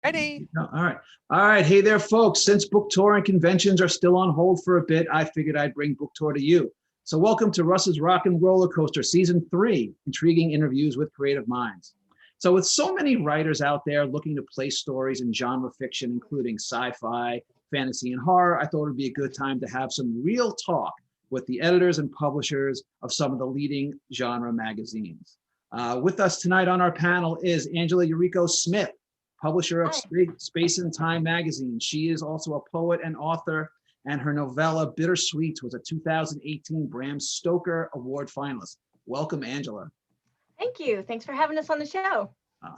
Ready. No, all right. All right. Hey there, folks. Since book tour and conventions are still on hold for a bit, I figured I'd bring book tour to you. So welcome to Russ's Rockin' Rollercoaster Season 3, intriguing interviews with creative minds. So with so many writers out there looking to place stories in genre fiction, including sci-fi, fantasy, and horror, I thought it would be a good time to have some real talk with the editors and publishers of some of the leading genre magazines. With us tonight on our panel is Angela Yuriko Smith, publisher of Space and Time magazine. She is also a poet and author, and her novella Bittersweet was a 2018 Bram Stoker Award finalist. Welcome, Angela. Thank you. Thanks for having us on the show.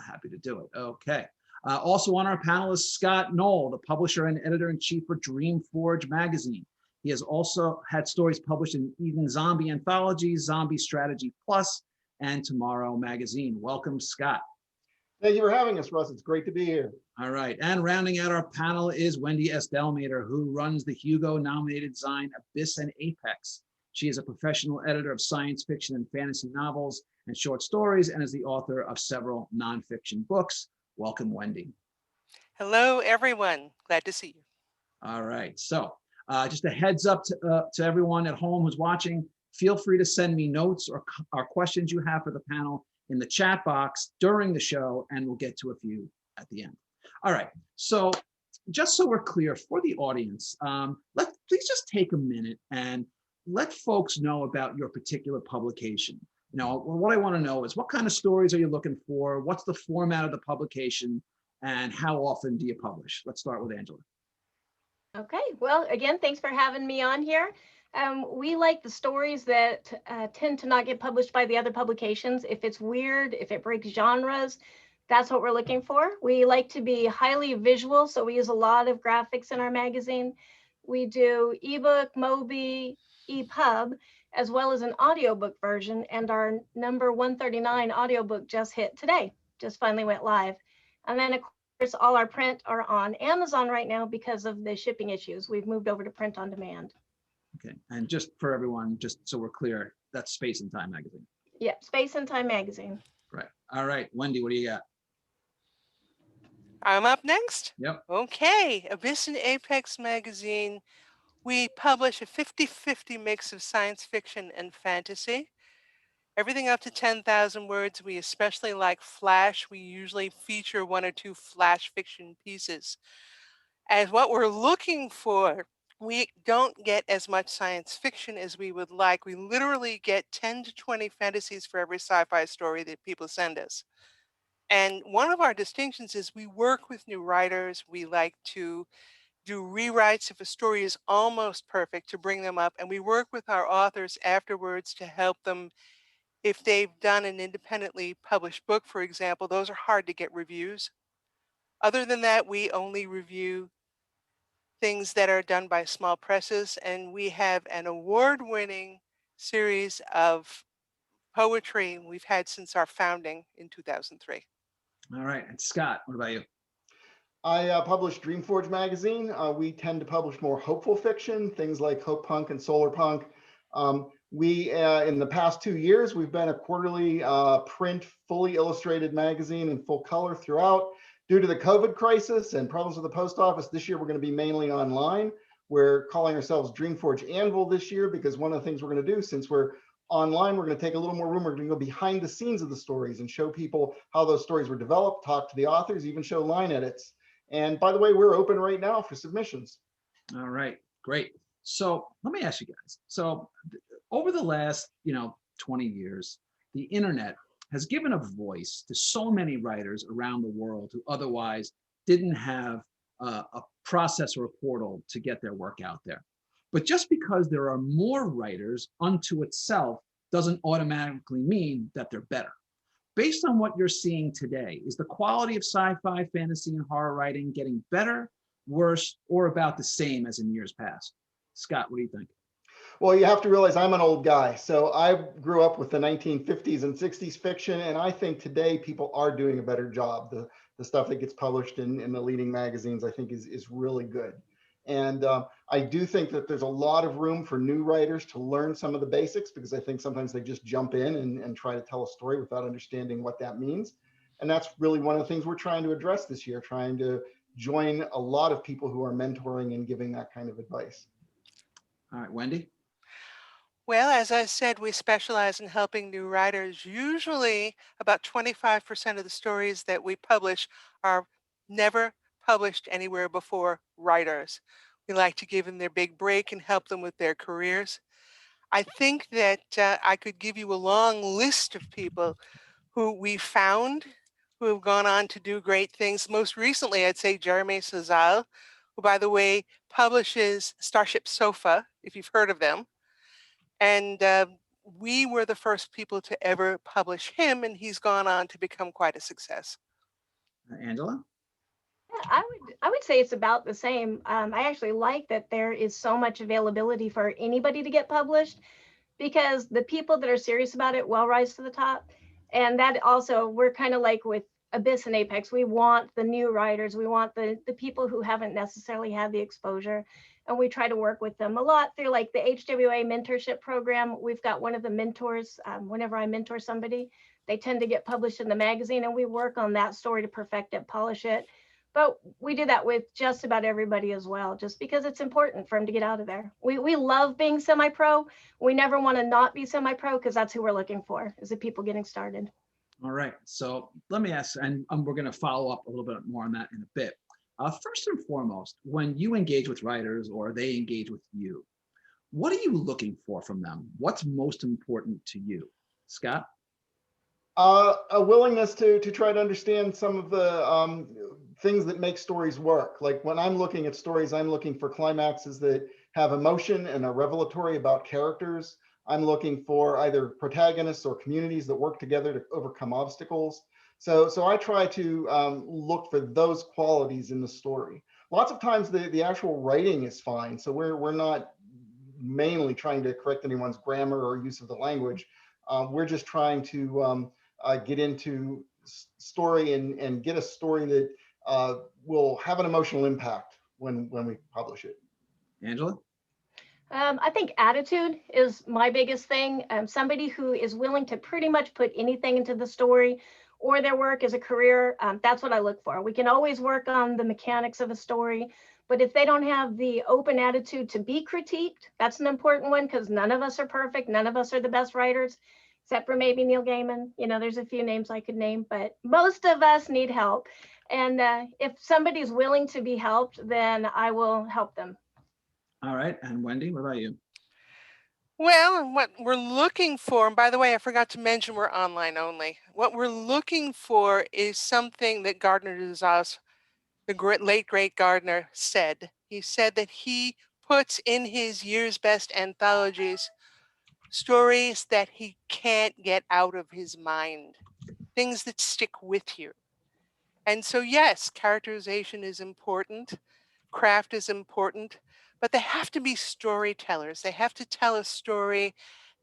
Happy to do it. Okay. Also on our panel is Scott Knoll, the publisher and editor-in-chief for DreamForge magazine. He has also had stories published in Eden Zombie Anthology, Zombie Strategy Plus, and Tomorrow magazine. Welcome, Scott. Thank you for having us, Russ. It's great to be here. All right. And rounding out our panel is Wendy S. DELMATER, who runs the Hugo-nominated Zine ABYSS and APEX. She is a professional editor of science fiction and fantasy novels and short stories, and is the author of several nonfiction books. Welcome, Wendy. Hello, everyone. Glad to see you. All right. So just a heads up to everyone at home who's watching, feel free to send me notes or questions you have for the panel in the chat box during the show, and we'll get to a few at the end. All right. So just so we're clear for the audience, please just take a minute and let folks know about your particular publication. You know, what I want to know is what kind of stories are you looking for? What's the format of the publication? And how often do you publish? Let's start with Angela. Okay, well, again, thanks for having me on here. We like the stories that tend to not get published by the other publications. If it's weird, if it breaks genres, that's what we're looking for. We like to be highly visual, so we use a lot of graphics in our magazine. We do ebook, Mobi, EPUB, as well as an audiobook version, and our number 139 audiobook just hit today, just finally went live. And then of course, all our print are on Amazon right now because of the shipping issues. We've moved over to print on demand. Okay, and just for everyone, just so we're clear, that's Space and Time magazine. Yeah, Space and Time magazine. Right. All right, Wendy, what do you got? I'm up next? Yep. Okay, ABYSS and APEX magazine. We publish a 50-50 mix of science fiction and fantasy. Everything up to 10,000 words. We especially like flash. We usually feature 1 or 2 flash fiction pieces. As what we're looking for, we don't get as much science fiction as we would like. We literally get 10 to 20 fantasies for every sci-fi story that people send us. And one of our distinctions is we work with new writers. We like to do rewrites if a story is almost perfect to bring them up. And we work with our authors afterwards to help them. If they've done an independently published book, for example, those are hard to get reviews. Other than that, we only review things that are done by small presses, and we have an award-winning series of poetry we've had since our founding in 2003. All right, and Scott, what about you? I publish DreamForge magazine. We tend to publish more hopeful fiction, things like Hope Punk and Solar Punk. In the past 2 years, we've been a quarterly print, fully illustrated magazine in full color throughout. Due to the COVID crisis and problems with the post office, this year we're going to be mainly online. We're calling ourselves DreamForge Anvil this year because one of the things we're going to do, since we're online, we're going to take a little more room. We're going to go behind the scenes of the stories and show people how those stories were developed, talk to the authors, even show line edits. And by the way, we're open right now for submissions. All right, great. So let me ask you guys. So over the last, 20 years, the internet has given a voice to so many writers around the world who otherwise didn't have a process or a portal to get their work out there. But just because there are more writers unto itself doesn't automatically mean that they're better. Based on what you're seeing today, is the quality of sci-fi, fantasy, and horror writing getting better, worse, or about the same as in years past? Scott, what do you think? Well, you have to realize I'm an old guy. So I grew up with the 1950s and 60s fiction, and I think today people are doing a better job. The stuff that gets published in the leading magazines, I think is really good. And I do think that there's a lot of room for new writers to learn some of the basics, because I think sometimes they just jump in and try to tell a story without understanding what that means. And that's really one of the things we're trying to address this year, trying to join a lot of people who are mentoring and giving that kind of advice. All right, Wendy. Well, as I said, we specialize in helping new writers. Usually about 25% of the stories that we publish are never published anywhere before writers. We like to give them their big break and help them with their careers. I think that I could give you a long list of people who we found who have gone on to do great things. Most recently, I'd say Jeremy Sazal, who, by the way, publishes Starship Sofa, if you've heard of them. And we were the first people to ever publish him, and he's gone on to become quite a success. Angela? Yeah, I would say it's about the same. I actually like that there is so much availability for anybody to get published, because the people that are serious about it will rise to the top. And that also, we're kind of like with ABYSS and APEX, we want the new writers, we want the people who haven't necessarily had the exposure, and we try to work with them a lot through like the HWA mentorship program. We've got one of the mentors, whenever I mentor somebody, they tend to get published in the magazine, and we work on that story to perfect it, polish it. But we do that with just about everybody as well, just because it's important for them to get out of there. We love being semi-pro. We never want to not be semi-pro, because that's who we're looking for, is the people getting started. All right, so let me ask, and we're going to follow up a little bit more on that in a bit. First and foremost, when you engage with writers or they engage with you, what are you looking for from them? What's most important to you? Scott? A willingness to try to understand some of the things that make stories work. Like when I'm looking at stories, I'm looking for climaxes that have emotion and are revelatory about characters. I'm looking for either protagonists or communities that work together to overcome obstacles. So I try to look for those qualities in the story. Lots of times the actual writing is fine. So we're not mainly trying to correct anyone's grammar or use of the language. We're just trying to get into story and get a story that will have an emotional impact when we publish it. Angela? I think attitude is my biggest thing. Somebody who is willing to pretty much put anything into the story or their work as a career, that's what I look for. We can always work on the mechanics of a story, but if they don't have the open attitude to be critiqued, that's an important one, because none of us are perfect. None of us are the best writers, except for maybe Neil Gaiman. You know, there's a few names I could name, but most of us need help. And if somebody's willing to be helped, then I will help them. All right, and Wendy, what about you? Well, and what we're looking for, and by the way, I forgot to mention we're online only. What we're looking for is something that Gardner Dozois, the late great Gardner, said. He said that he puts in his year's best anthologies stories that he can't get out of his mind, things that stick with you. And so, yes, characterization is important, craft is important, but they have to be storytellers. They have to tell a story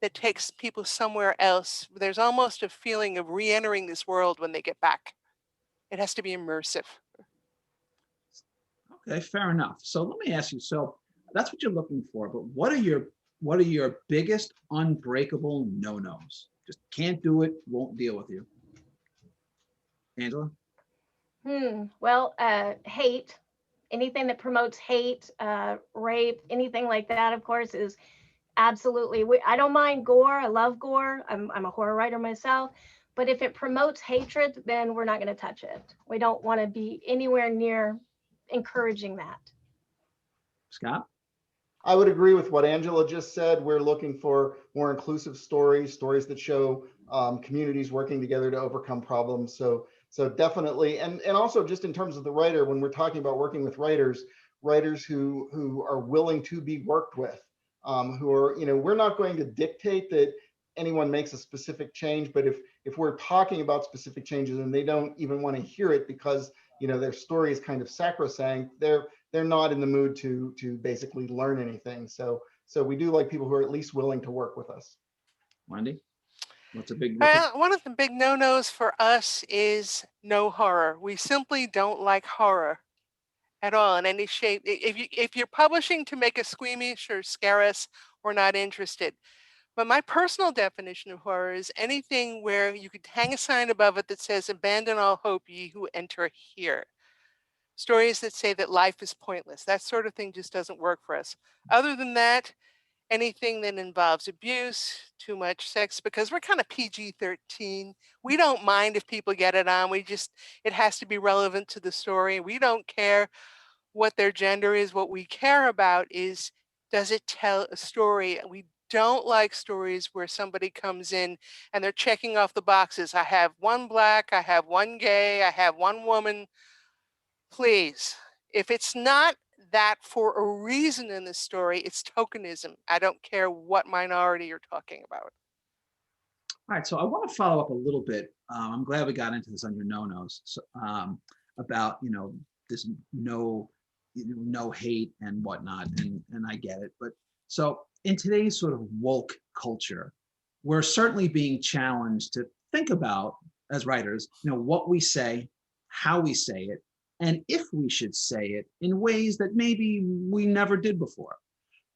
that takes people somewhere else. There's almost a feeling of re-entering this world when they get back. It has to be immersive. Okay, fair enough. So let me ask you, so that's what you're looking for, but what are your biggest unbreakable no-nos? Just can't do it, won't deal with you. Angela? Well, hate, anything that promotes hate, rape, anything like that, of course, is absolutely, I don't mind gore. I love gore. I'm a horror writer myself, but if it promotes hatred, then we're not going to touch it. We don't want to be anywhere near encouraging that. Scott? I would agree with what Angela just said. We're looking for more inclusive stories that show communities working together to overcome problems. So definitely, and also just in terms of the writer, when we're talking about working with writers who are willing to be worked with, who are, we're not going to dictate that anyone makes a specific change, but if we're talking about specific changes and they don't even want to hear it because their story is kind of sacrosanct, they're not in the mood to basically learn anything. So we do like people who are at least willing to work with us. Wendy? What's a big One of the big no-nos for us is no horror. We simply don't like horror at all in any shape. If you're publishing to make us squeamish or scare us, we're not interested. But my personal definition of horror is anything where you could hang a sign above it that says, abandon all hope, ye who enter here. Stories that say that life is pointless. That sort of thing just doesn't work for us. Other than that, anything that involves abuse, too much sex, because we're kind of PG-13. We don't mind if people get it on. It has to be relevant to the story. We don't care what their gender is. What we care about is, does it tell a story? We don't like stories where somebody comes in and they're checking off the boxes. I have one black, I have one gay, I have one woman. Please, if it's not that for a reason in the story, it's tokenism. I don't care what minority you're talking about. All right, so I want to follow up a little bit. I'm glad we got into this on your no-nos, so, about this no hate and whatnot, and I get it. But so in today's sort of woke culture, we're certainly being challenged to think about, as writers, what we say, how we say it, and if we should say it in ways that maybe we never did before.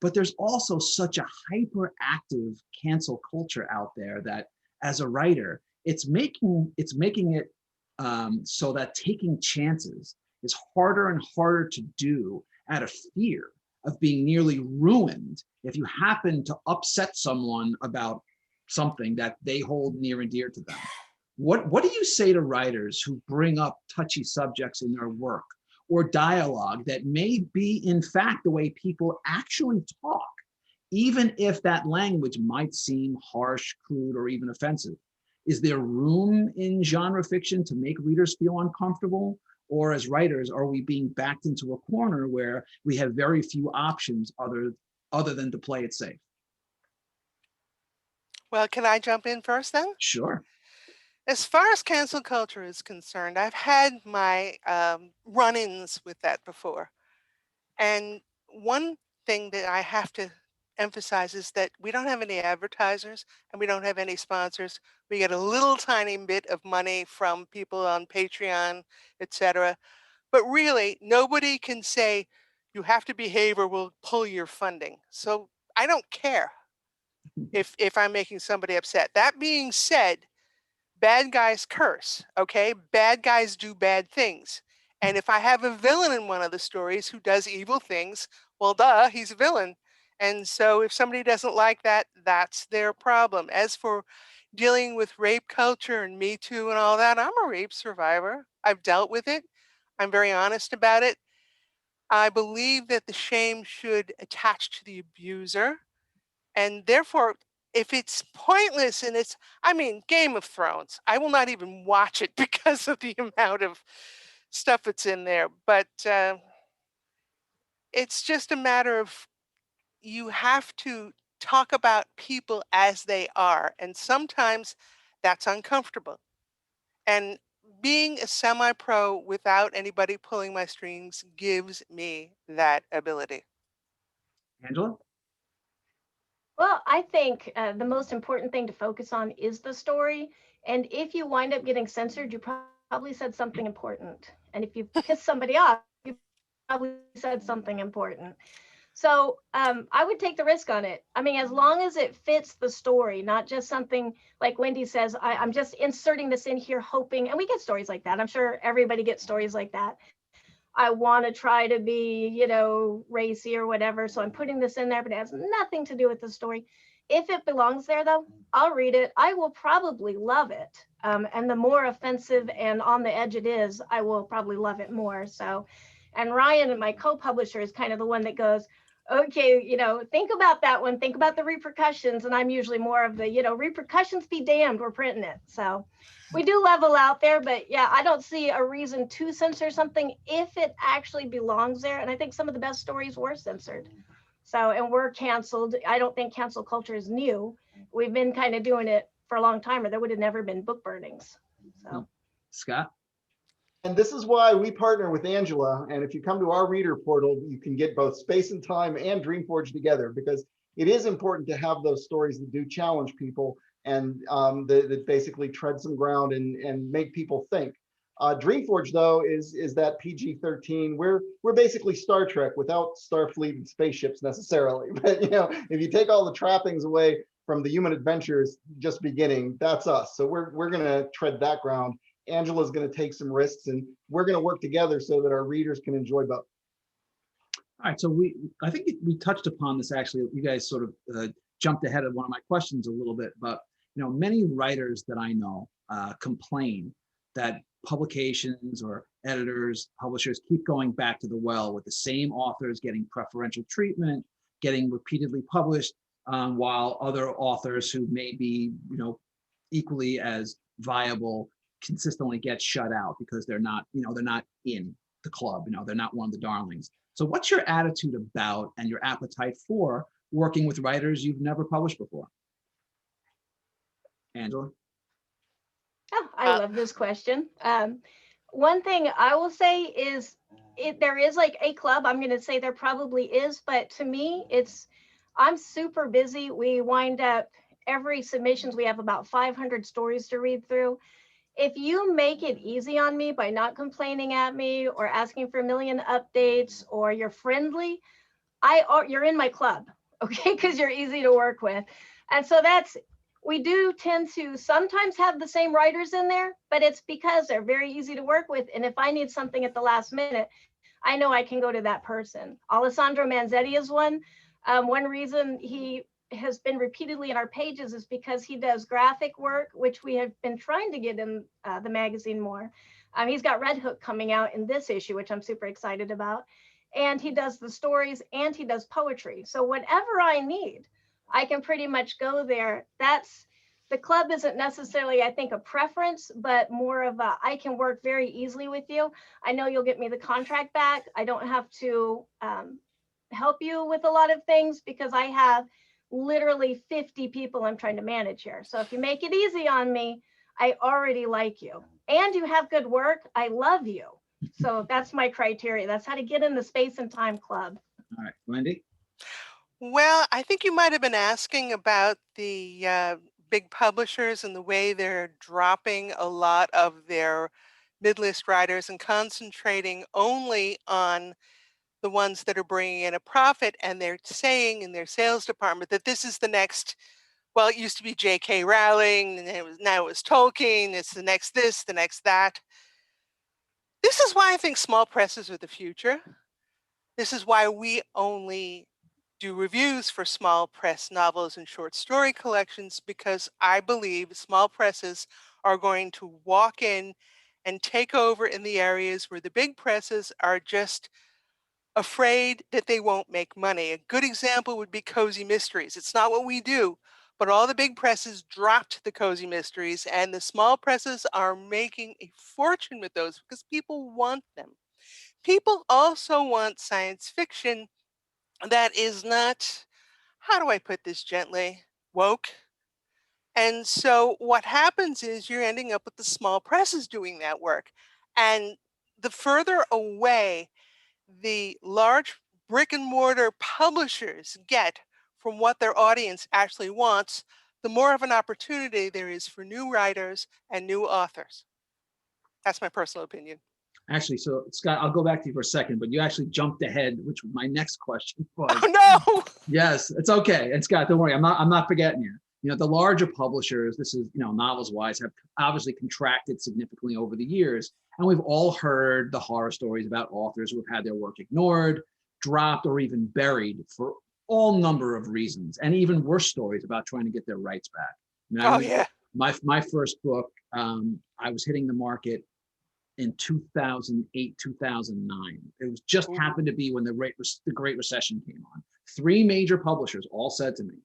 But there's also such a hyperactive cancel culture out there that, as a writer, it's making it so that taking chances is harder and harder to do out of fear of being nearly ruined if you happen to upset someone about something that they hold near and dear to them. What do you say to writers who bring up touchy subjects in their work, or dialogue that may be, in fact, the way people actually talk, even if that language might seem harsh, crude, or even offensive? Is there room in genre fiction to make readers feel uncomfortable? Or as writers, are we being backed into a corner where we have very few options other than to play it safe? Well, can I jump in first then? Sure. As far as cancel culture is concerned, I've had my run-ins with that before. And one thing that I have to emphasize is that we don't have any advertisers and we don't have any sponsors. We get a little tiny bit of money from people on Patreon, etc. But really, nobody can say, you have to behave or we'll pull your funding. So I don't care if I'm making somebody upset. That being said, bad guys curse, okay? Bad guys do bad things. And if I have a villain in one of the stories who does evil things, well, duh, he's a villain. And so if somebody doesn't like that, that's their problem. As for dealing with rape culture and Me Too and all that, I'm a rape survivor. I've dealt with it. I'm very honest about it. I believe that the shame should attach to the abuser. And therefore, if it's pointless and Game of Thrones, I will not even watch it because of the amount of stuff that's in there. But it's just a matter of, you have to talk about people as they are. And sometimes that's uncomfortable. And being a semi-pro without anybody pulling my strings gives me that ability. Angela? Well, I think the most important thing to focus on is the story. And if you wind up getting censored, you probably said something important. And if you piss somebody off, you probably said something important. So I would take the risk on it. I mean, as long as it fits the story, not just something like Wendy says, I'm just inserting this in here hoping, and we get stories like that. I'm sure everybody gets stories like that. I want to try to be, racy or whatever. So I'm putting this in there, but it has nothing to do with the story. If it belongs there, though, I'll read it. I will probably love it. And the more offensive and on the edge it is, I will probably love it more. So, and Ryan, my co-publisher, is kind of the one that goes, okay, think about that one. Think about the repercussions. And I'm usually more of the, repercussions be damned, we're printing it. So we do level out there, but yeah, I don't see a reason to censor something if it actually belongs there. And I think some of the best stories were censored. So, and were canceled. I don't think cancel culture is new. We've been kind of doing it for a long time, or there would have never been book burnings. So, Scott? And this is why we partner with Angela. And if you come to our reader portal, you can get both Space and Time and DreamForge together, because it is important to have those stories that do challenge people and that basically tread some ground and make people think. DreamForge, though, is that PG-13. We're basically Star Trek without Starfleet and spaceships necessarily. But if you take all the trappings away from the human adventures just beginning, that's us. So we're going to tread that ground. Angela's going to take some risks, and we're going to work together so that our readers can enjoy both. All right, so I think we touched upon this actually. You guys sort of jumped ahead of one of my questions a little bit, but many writers that I know complain that publications or editors, publishers keep going back to the well with the same authors getting preferential treatment, getting repeatedly published, while other authors who may be equally as viable consistently get shut out because they're not in the club. They're not one of the darlings. So what's your attitude about and your appetite for working with writers you've never published before? Angela? Oh, I love this question. One thing I will say is there is like a club. I'm going to say there probably is, but to me, I'm super busy. We wind up every submissions. We have about 500 stories to read through. If you make it easy on me by not complaining at me or asking for a million updates, or you're friendly, you're in my club, okay? Because you're easy to work with. And so we do tend to sometimes have the same writers in there, but it's because they're very easy to work with. And if I need something at the last minute, I know I can go to that person. Alessandro Manzetti is one. One reason he has been repeatedly in our pages is because he does graphic work, which we have been trying to get in the magazine more. He's got Red Hook coming out in this issue, which I'm super excited about. And he does the stories and he does poetry. So whatever I need, I can pretty much go there. The club isn't necessarily, I think, a preference, but more of I can work very easily with you. I know you'll get me the contract back. I don't have to help you with a lot of things because I have literally 50 people I'm trying to manage here. So if you make it easy on me, I already like you. And you have good work, I love you. So that's my criteria. That's how to get in the space and time club. All right, Wendy? Well, I think you might have been asking about the big publishers and the way they're dropping a lot of their mid-list writers and concentrating only on the ones that are bringing in a profit, and they're saying in their sales department that this is the next, well, it used to be J.K. Rowling, and now it was Tolkien, it's the next this, the next that. This is why I think small presses are the future. This is why we only do reviews for small press novels and short story collections, because I believe small presses are going to walk in and take over in the areas where the big presses are just afraid that they won't make money. A good example would be cozy mysteries. It's not what we do, but all the big presses dropped the cozy mysteries, and the small presses are making a fortune with those because people want them. People also want science fiction that is not, how do I put this gently, woke. And so what happens is you're ending up with the small presses doing that work. And the further away the large brick and mortar publishers get from what their audience actually wants, the more of an opportunity there is for new writers and new authors. That's my personal opinion. Actually, so Scott, I'll go back to you for a second, but you actually jumped ahead, which my next question was. Oh no! Yes, it's okay. And Scott, don't worry, I'm not forgetting you. The larger publishers, this is, novels wise, have obviously contracted significantly over the years. And we've all heard the horror stories about authors who have had their work ignored, dropped, or even buried for all number of reasons. And even worse stories about trying to get their rights back. Oh yeah. My first book, I was hitting the market in 2008, 2009. It was just happened to be when the Great Recession came on. 3 major publishers all said to me,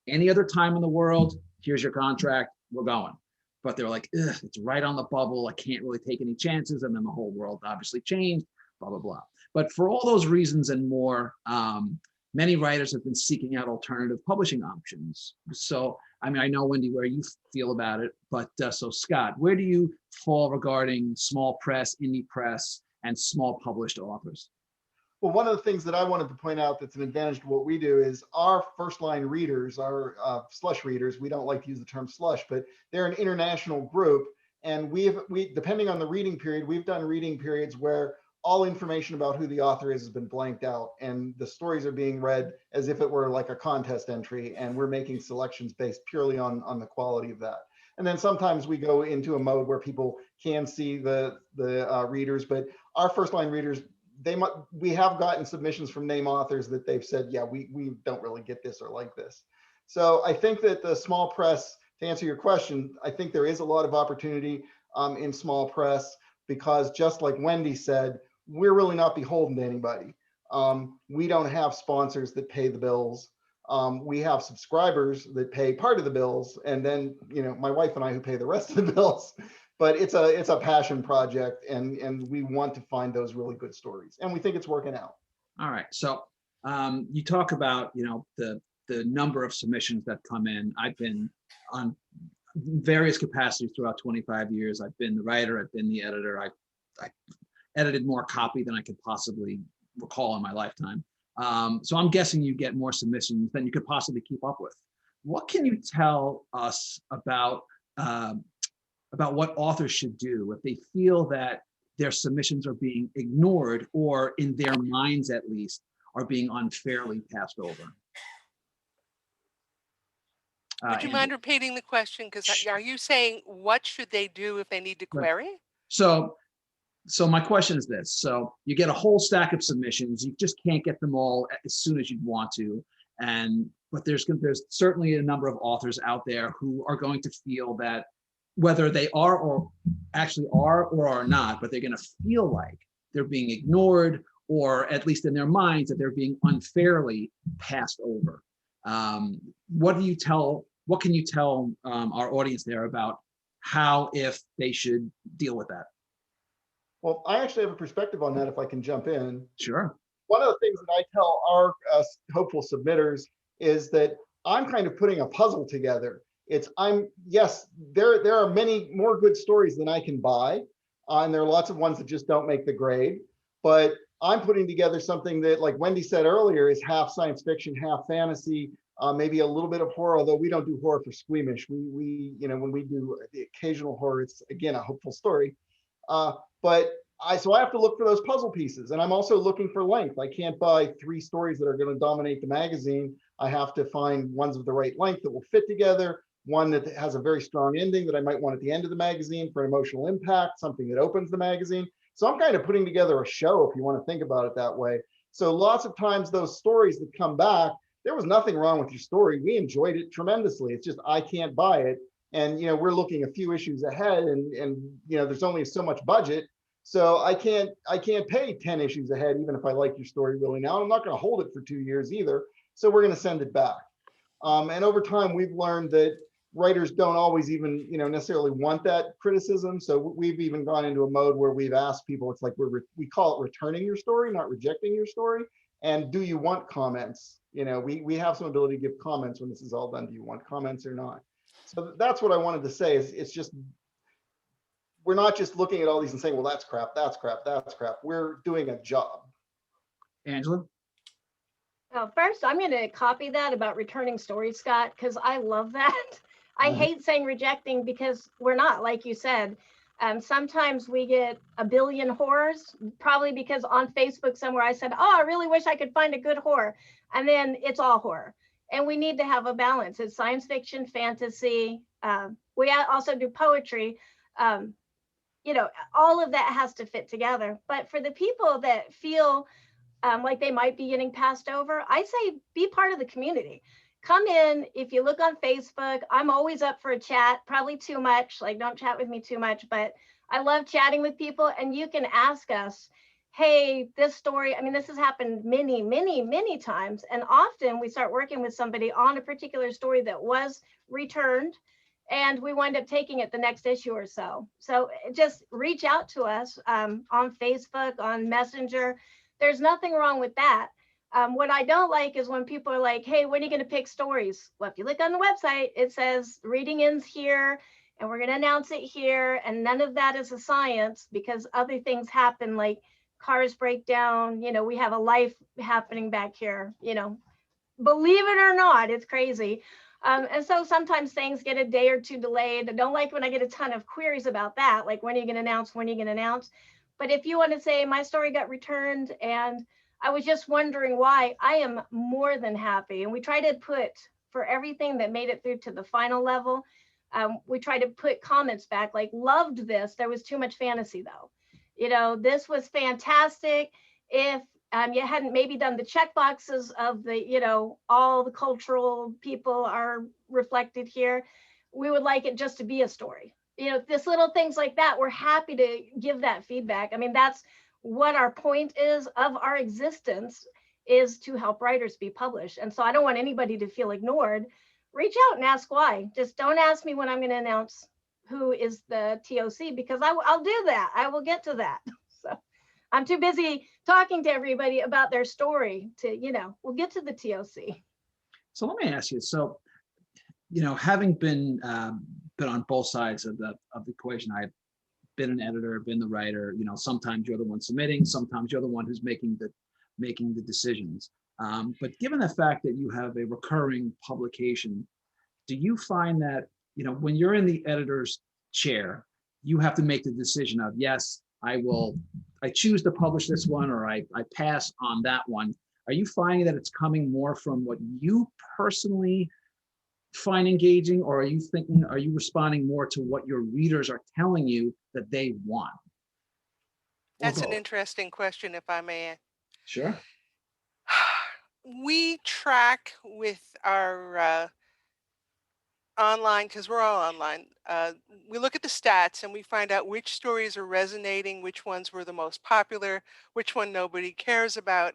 any other time in the world, here's your contract, we're going. But they're like, it's right on the bubble. I can't really take any chances. And then the whole world obviously changed, blah, blah, blah. But for all those reasons and more, many writers have been seeking out alternative publishing options. So, I know, Wendy, where you feel about it, but so Scott, where do you fall regarding small press, indie press, and small published authors? Well, one of the things that I wanted to point out that's an advantage to what we do is our first line readers, our slush readers, we don't like to use the term slush, but they're an international group. And we depending on the reading period, we've done reading periods where all information about who the author is has been blanked out, and the stories are being read as if it were like a contest entry, and we're making selections based purely on the quality of that. And then sometimes we go into a mode where people can see the readers, but our first line readers, we have gotten submissions from name authors that they've said, yeah, we don't really get this or like this. So I think that the small press, to answer your question, I think there is a lot of opportunity in small press, because just like Wendy said, we're really not beholden to anybody. We don't have sponsors that pay the bills. We have subscribers that pay part of the bills, and then, you know, my wife and I who pay the rest of the bills. But it's a passion project, and we want to find those really good stories, and we think it's working out. All right. So you talk about, you know, the number of submissions that come in. I've been on various capacities throughout 25 years. I've been the writer, I've been the editor. I edited more copy than I could possibly recall in my lifetime. So I'm guessing you get more submissions than you could possibly keep up with. What can you tell us about what authors should do if they feel that their submissions are being ignored, or in their minds at least are being unfairly passed over? Would you mind repeating the question? Because are you saying what should they do if they need to query? So my question is this. So you get a whole stack of submissions. You just can't get them all as soon as you'd want to. But there's certainly a number of authors out there who are going to feel that whether they are or actually are or are not, but they're going to feel like they're being ignored, or at least in their minds that they're being unfairly passed over. What can you tell our audience there about how, if they should deal with that? Well, I actually have a perspective on that, if I can jump in. Sure. One of the things that I tell our hopeful submitters is that I'm kind of putting a puzzle together. Yes, there are many more good stories than I can buy, and there are lots of ones that just don't make the grade, but I'm putting together something that, like Wendy said earlier, is half science fiction, half fantasy, maybe a little bit of horror, although we don't do horror for squeamish. We you know, when we do the occasional horror, it's again a hopeful story. But so I have to look for those puzzle pieces, and I'm also looking for length. I can't buy 3 stories that are going to dominate the magazine. I have to find ones of the right length that will fit together, one that has a very strong ending that I might want at the end of the magazine for an emotional impact, something that opens the magazine. So I'm kind of putting together a show, if you want to think about it that way. So lots of times those stories that come back, there was nothing wrong with your story. We enjoyed it tremendously. It's just I can't buy it. And, you know, we're looking a few issues ahead, and you know, there's only so much budget. So I can't pay 10 issues ahead, even if I like your story really now. I'm not going to hold it for 2 years either. So we're going to send it back. And over time, we've learned that writers don't always even, you know, necessarily want that criticism. So we've even gone into a mode where we've asked people, it's like we call it returning your story, not rejecting your story. And do you want comments? You know, we have some ability to give comments when this is all done. Do you want comments or not? So that's what I wanted to say. Is it's just, we're not just looking at all these and saying, well, that's crap, that's crap, that's crap. We're doing a job. Angela? Well, first, I'm going to copy that about returning stories, Scott, because I love that. I hate saying rejecting, because we're not, like you said. Sometimes we get a billion horrors, probably because on Facebook somewhere I said, oh, I really wish I could find a good horror. And then it's all horror. And we need to have a balance. It's science fiction, fantasy. We also do poetry. You know, all of that has to fit together. But for the people that feel like they might be getting passed over, I say be part of the community. Come in. If you look on Facebook, I'm always up for a chat, probably too much, like don't chat with me too much, but I love chatting with people, and you can ask us, hey, this story, I mean, this has happened many, many, many times. And often we start working with somebody on a particular story that was returned, and we wind up taking it the next issue or so. So just reach out to us on Facebook, on Messenger. There's nothing wrong with that. What I don't like is when people are like, hey, when are you going to pick stories? Well, if you look on the website, it says reading ends here, and we're going to announce it here. And none of that is a science, because other things happen, like cars break down. You know, we have a life happening back here, you know, believe it or not, it's crazy. And so sometimes things get a day or two delayed. I don't like when I get a ton of queries about that, like when are you going to announce, when are you going to announce? But if you want to say my story got returned and I was just wondering why, I am more than happy. And we try to put, for everything that made it through to the final level, we try to put comments back like, loved this. There was too much fantasy though. You know, this was fantastic. If you hadn't maybe done the check boxes of the, you know, all the cultural people are reflected here, we would like it just to be a story. You know, this little things like that, we're happy to give that feedback. I mean, that's what our point is of our existence, is to help writers be published. And so I don't want anybody to feel ignored. Reach out and ask why. Just don't ask me when I'm going to announce who is the TOC, because I'll do that. I will get to that. So I'm too busy talking to everybody about their story to, you know, we'll get to the TOC. So let me ask you, so, you know, having been on both sides of the equation, I've been an editor, been the writer, you know, sometimes you're the one submitting, sometimes you're the one who's making the decisions. But given the fact that you have a recurring publication, do you find that, you know, when you're in the editor's chair, you have to make the decision of, yes, I choose to publish this one, or I pass on that one. Are you finding that it's coming more from what you personally find engaging, or are you responding more to what your readers are telling you that they want? That's an interesting question, if I may. Sure. We track with our online, because we're all online. We look at the stats and we find out which stories are resonating, which ones were the most popular, which one nobody cares about.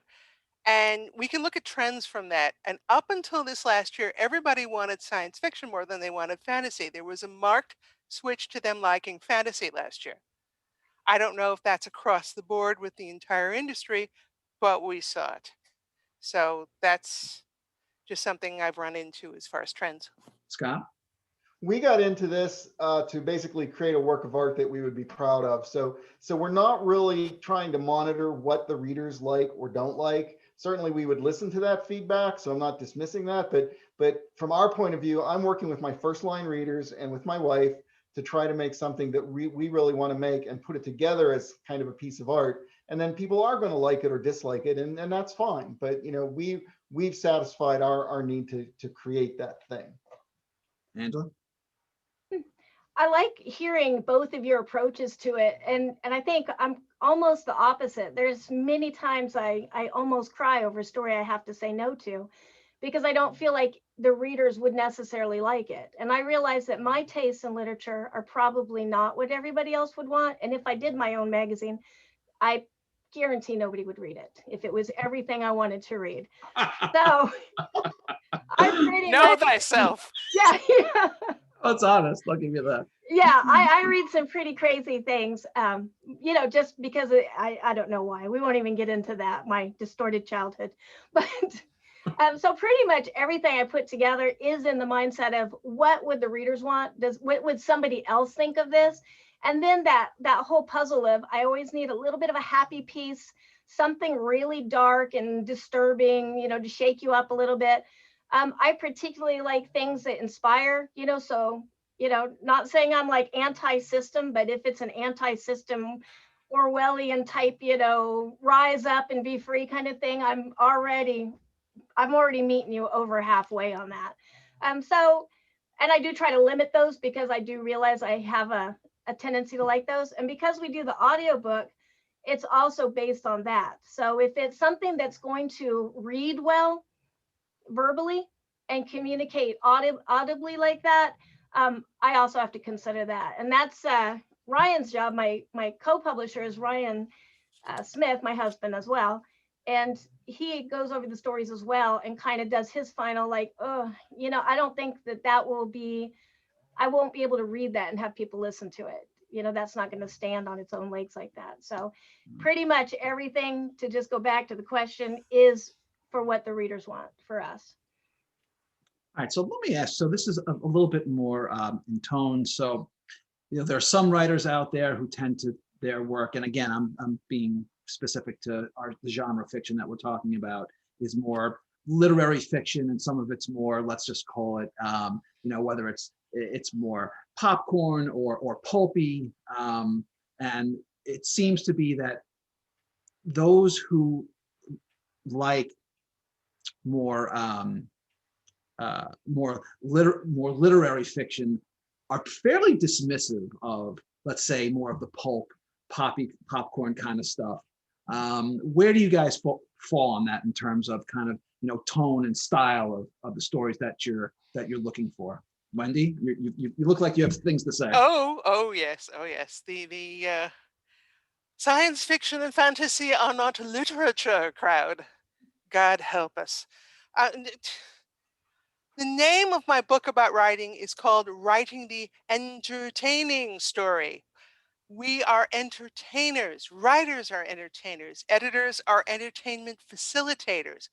And we can look at trends from that. And up until this last year, everybody wanted science fiction more than they wanted fantasy. There was a marked switch to them liking fantasy last year. I don't know if that's across the board with the entire industry, but we saw it. So that's just something I've run into as far as trends. Scott? We got into this to basically create a work of art that we would be proud of. So we're not really trying to monitor what the readers like or don't like. Certainly we would listen to that feedback, so I'm not dismissing that, but from our point of view, I'm working with my first line readers and with my wife to try to make something that we really want to make and put it together as kind of a piece of art. And then people are going to like it or dislike it, and that's fine. But you know, we've satisfied our need to create that thing. Angela? I like hearing both of your approaches to it. And I think I'm almost the opposite. There's many times I almost cry over a story I have to say no to, because I don't feel like the readers would necessarily like it. And I realize that my tastes in literature are probably not what everybody else would want. And if I did my own magazine, I guarantee nobody would read it if it was everything I wanted to read. So I pretty know much, thyself. yeah. That's honest. I'll give you that. Yeah, I read some pretty crazy things, you know, just because I don't know why. We won't even get into that, my distorted childhood. But so pretty much everything I put together is in the mindset of what would the readers want? What would somebody else think of this? And then that whole puzzle of, I always need a little bit of a happy piece, something really dark and disturbing, you know, to shake you up a little bit. I particularly like things that inspire, you know, so, you know, not saying I'm like anti-system, but if it's an anti-system Orwellian type, you know, rise up and be free kind of thing, I'm already meeting you over halfway on that. So, and I do try to limit those because I do realize I have a tendency to like those. And because we do the audiobook, it's also based on that. So if it's something that's going to read well verbally and communicate audibly like that, I also have to consider that. And that's Ryan's job. My co-publisher is Ryan Smith, my husband as well. And he goes over the stories as well and kind of does his final, like, oh, you know, I don't think that will be, I won't be able to read that and have people listen to it. You know, that's not going to stand on its own legs like that. So pretty much everything, to just go back to the question, is for what the readers want for us. All right, so let me ask, so this is a little bit more in tone. So, you know, there are some writers out there who tend to their work, and again, I'm being specific to the genre fiction that we're talking about, is more literary fiction, and some of it's more, let's just call it, you know, whether it's more popcorn or pulpy, and it seems to be that those who like more more literary fiction are fairly dismissive of, let's say, more of the pulp, popcorn kind of stuff. Where do you guys fall on that in terms of kind of, you know, tone and style of the stories that you're looking for? Wendy, you look like you have things to say. Oh yes, oh yes. The science fiction and fantasy are not literature crowd. God help us. The name of my book about writing is called Writing the Entertaining Story. We are entertainers. Writers are entertainers. Editors are entertainment facilitators.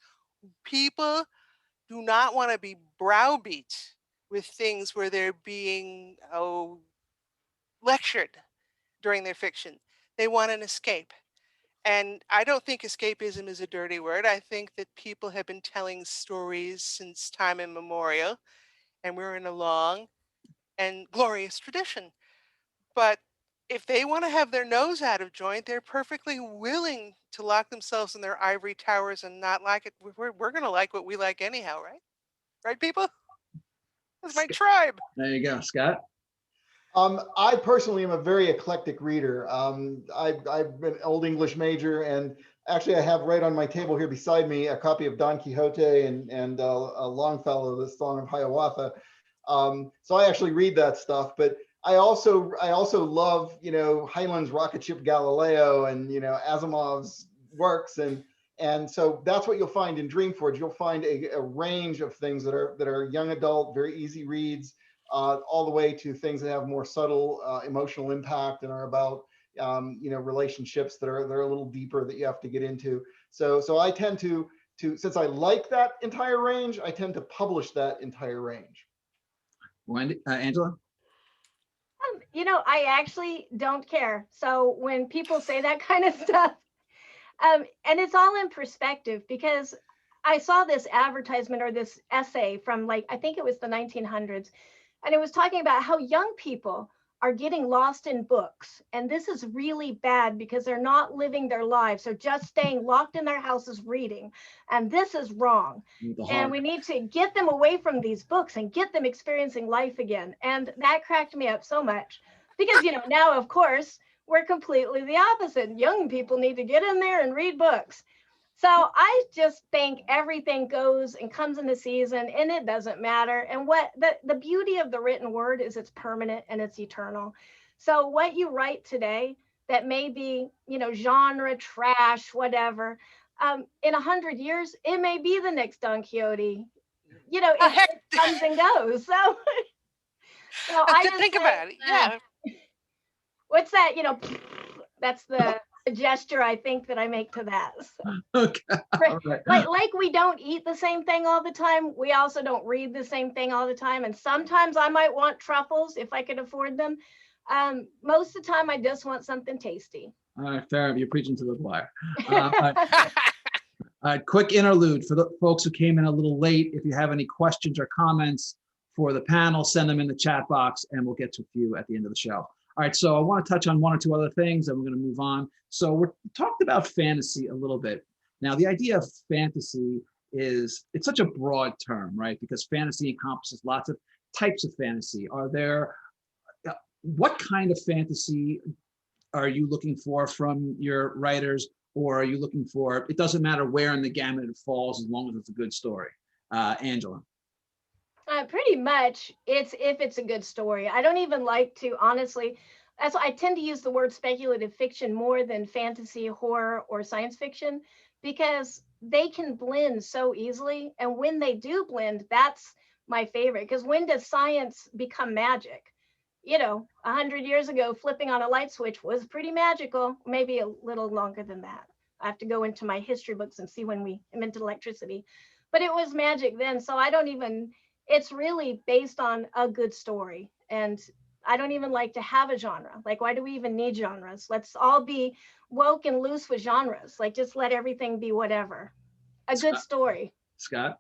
People do not want to be browbeat with things where they're being lectured during their fiction. They want an escape. And I don't think escapism is a dirty word. I think that people have been telling stories since time immemorial, and we're in a long and glorious tradition. But if they want to have their nose out of joint, they're perfectly willing to lock themselves in their ivory towers and not like it. We're going to like what we like anyhow, right? Right, people? That's my tribe. There you go, Scott. I personally am a very eclectic reader. I've been an Old English major, and actually I have right on my table here beside me a copy of Don Quixote and a Longfellow, the Song of Hiawatha. So I actually read that stuff, but I also love, you know, Heinlein's rocket ship Galileo and, you know, Asimov's works, and so that's what you'll find in Dreamforge. You'll find a range of things that are young adult, very easy reads, all the way to things that have more subtle emotional impact and are about you know, relationships that are a little deeper that you have to get into. So I tend to since I like that entire range, I tend to publish that entire range. Wendy, Angela. You know, I actually don't care. So when people say that kind of stuff, and it's all in perspective, because I saw this advertisement or this essay from, like, I think it was the 1900s, and it was talking about how young people are getting lost in books. And this is really bad because they're not living their lives. They're just staying locked in their houses reading. And this is wrong. And we need to get them away from these books and get them experiencing life again. And that cracked me up so much because, you know, now, of course, we're completely the opposite. Young people need to get in there and read books. So I just think everything goes and comes in the season, and it doesn't matter. And what the beauty of the written word is it's permanent and it's eternal. So what you write today that may be, you know, genre, trash, whatever, in 100 years, it may be the next Don Quixote. You know, it comes and goes. So, I just think about it. Yeah. What's that? You know, that's the gesture I think that I make to that. So. Okay. Right. Like we don't eat the same thing all the time. We also don't read the same thing all the time. And sometimes I might want truffles if I could afford them. Most of the time I just want something tasty. All right, fair enough. You're preaching to the choir. Quick interlude for the folks who came in a little late. If you have any questions or comments for the panel, send them in the chat box and we'll get to a few at the end of the show. All right, so I want to touch on one or two other things and we're going to move on. So we talked about fantasy a little bit. Now, the idea of fantasy it's such a broad term, right? Because fantasy encompasses lots of types of fantasy. What kind of fantasy are you looking for from your writers, or are you looking for, it doesn't matter where in the gamut it falls as long as it's a good story? Angela. Pretty much, if it's a good story. I don't even like to, honestly, that's why I tend to use the word speculative fiction more than fantasy, horror, or science fiction, because they can blend so easily. And when they do blend, that's my favorite. Because when does science become magic? You know, 100 years ago, flipping on a light switch was pretty magical, maybe a little longer than that. I have to go into my history books and see when we invented electricity, but it was magic then. So I don't even, it's really based on a good story. And I don't even like to have a genre. Like, why do we even need genres? Let's all be woke and loose with genres. Like, just let everything be whatever. A good story. Scott?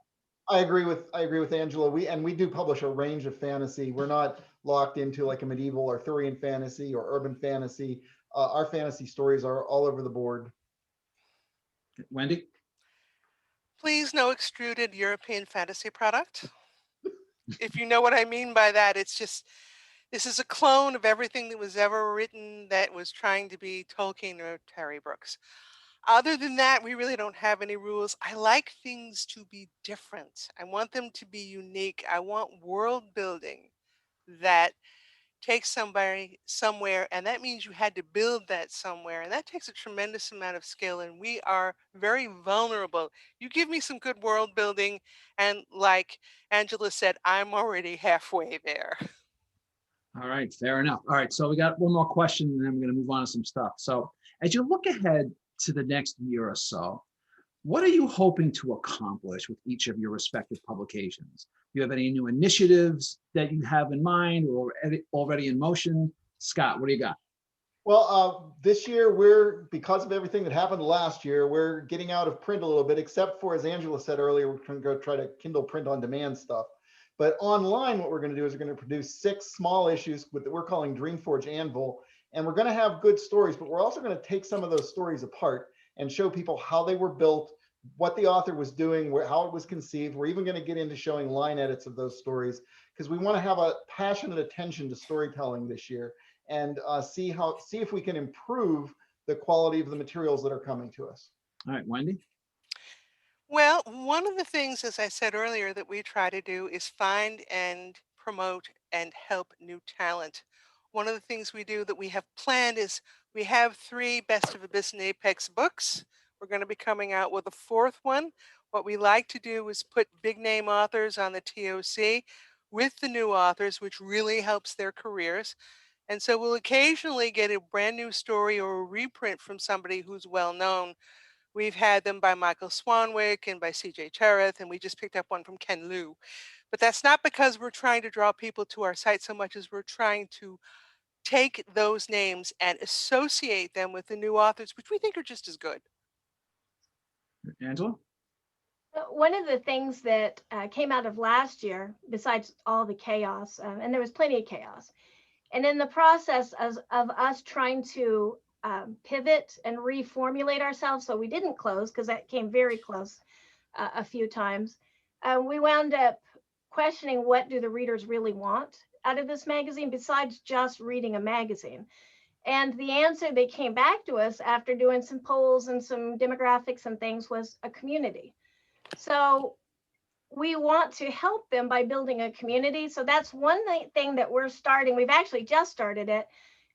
I agree with Angela. We do publish a range of fantasy. We're not locked into like a medieval Arthurian fantasy or urban fantasy. our fantasy stories are all over the board. Wendy? Please no extruded European fantasy product. If you know what I mean by that, it's just, this is a clone of everything that was ever written that was trying to be Tolkien or Terry Brooks. Other than that, we really don't have any rules. I like things to be different. I want them to be unique. I want world building that takes somebody somewhere, and that means you had to build that somewhere, and that takes a tremendous amount of skill, and we are very vulnerable. You give me some good world building, and like Angela said, I'm already halfway there. All right, fair enough. All right, so we got one more question, and then we're going to move on to some stuff. So as you look ahead to the next year or so, what are you hoping to accomplish with each of your respective publications? Do you have any new initiatives that you have in mind or already in motion? Scott, what do you got? Well, this year, because of everything that happened last year, we're getting out of print a little bit, except for, as Angela said earlier, we're going to go try to Kindle print on demand stuff. But online, what we're going to do is we're going to produce 6 small issues with that we're calling DreamForge Anvil. And we're going to have good stories, but we're also going to take some of those stories apart and show people how they were built, what the author was doing, how it was conceived. We're even going to get into showing line edits of those stories because we want to have a passionate attention to storytelling this year and see if we can improve the quality of the materials that are coming to us. All right, Wendy? Well, one of the things, as I said earlier, that we try to do is find and promote and help new talent. One of the things we do that we have planned is we have 3 Best of Abyss and Apex books. We're going to be coming out with a 4th one. What we like to do is put big name authors on the TOC with the new authors, which really helps their careers. And so we'll occasionally get a brand new story or a reprint from somebody who's well known. We've had them by Michael Swanwick and by CJ Cherith, and we just picked up one from Ken Liu. But that's not because we're trying to draw people to our site so much as we're trying to take those names and associate them with the new authors, which we think are just as good. Angela? One of the things that came out of last year, besides all the chaos, and there was plenty of chaos, and in the process of us trying to pivot and reformulate ourselves so we didn't close, because that came very close a few times, we wound up questioning what do the readers really want out of this magazine besides just reading a magazine. And the answer that came back to us after doing some polls and some demographics and things was a community. So we want to help them by building a community. So that's one thing that we're starting. We've actually just started it,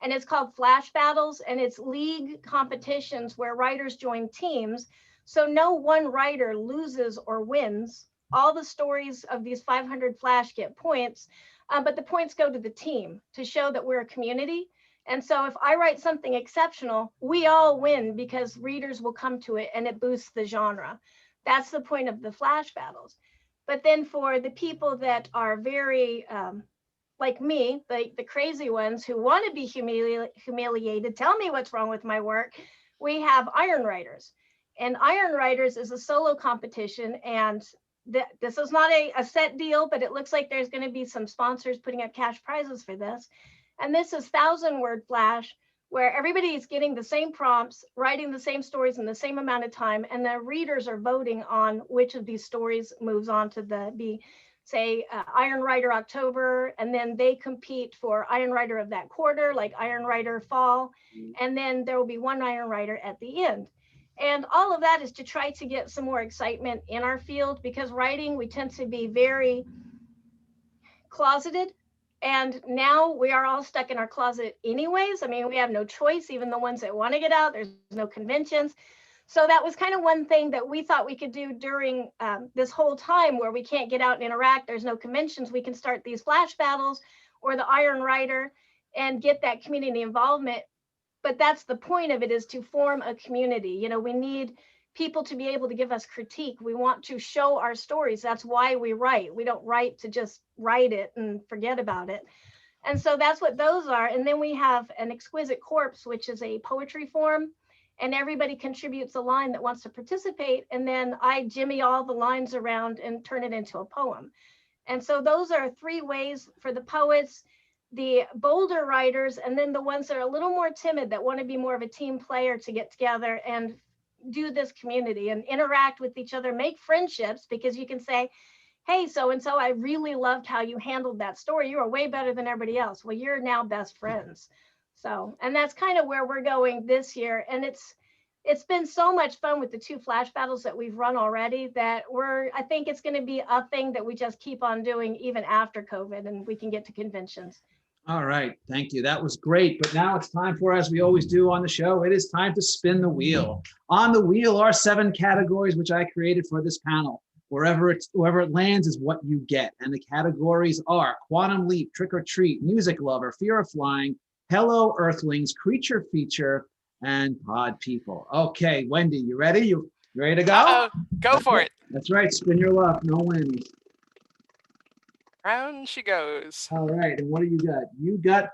and it's called Flash Battles, and it's league competitions where writers join teams. So no one writer loses or wins. All the stories of these 500 Flash get points, but the points go to the team to show that we're a community. And so if I write something exceptional, we all win because readers will come to it and it boosts the genre. That's the point of the Flash Battles. But then for the people that are very, like me, the crazy ones who want to be humiliated, tell me what's wrong with my work, we have Iron Writers. And Iron Writers is a solo competition, and this is not a set deal, but it looks like there's going to be some sponsors putting up cash prizes for this. And this is 1,000-word Flash, where everybody is getting the same prompts, writing the same stories in the same amount of time, and the readers are voting on which of these stories moves on to say Iron Writer October, and then they compete for Iron Writer of that quarter, like Iron Writer Fall, and then there will be one Iron Writer at the end. And all of that is to try to get some more excitement in our field, because writing, we tend to be very closeted. And now we are all stuck in our closet anyways. I mean, we have no choice, even the ones that want to get out, there's no conventions. So that was kind of one thing that we thought we could do during this whole time where we can't get out and interact. There's no conventions. We can start these Flash Battles or the Iron Writer and get that community involvement. But that's the point of it, is to form a community. You know, we need people to be able to give us critique. We want to show our stories. That's why we write. We don't write to just write it and forget about it. And so that's what those are. And then we have an Exquisite Corpse, which is a poetry form, and everybody contributes a line that wants to participate. And then I jimmy all the lines around and turn it into a poem. And so those are 3 ways for the poets. the bolder writers, and then the ones that are a little more timid that want to be more of a team player to get together and do this community and interact with each other, make friendships, because you can say, hey, so-and-so, I really loved how you handled that story. You were way better than everybody else. Well, you're now best friends. So, and that's kind of where we're going this year. And it's been so much fun with the 2 flash battles that we've run already that I think it's going to be a thing that we just keep on doing even after COVID and we can get to conventions. All right, thank you. That was great. But now it's time for, as we always do on the show, it is time to spin the wheel. On the wheel are 7 categories which I created for this panel. Wherever it lands is what you get. And the categories are Quantum Leap, Trick or Treat, Music Lover, Fear of Flying, Hello Earthlings, Creature Feature, and Pod People. Okay, Wendy, you ready? You ready to go? Uh-oh. Go for it. That's right. Spin your luck. No wins. Round she goes. All right, and what do you got? You got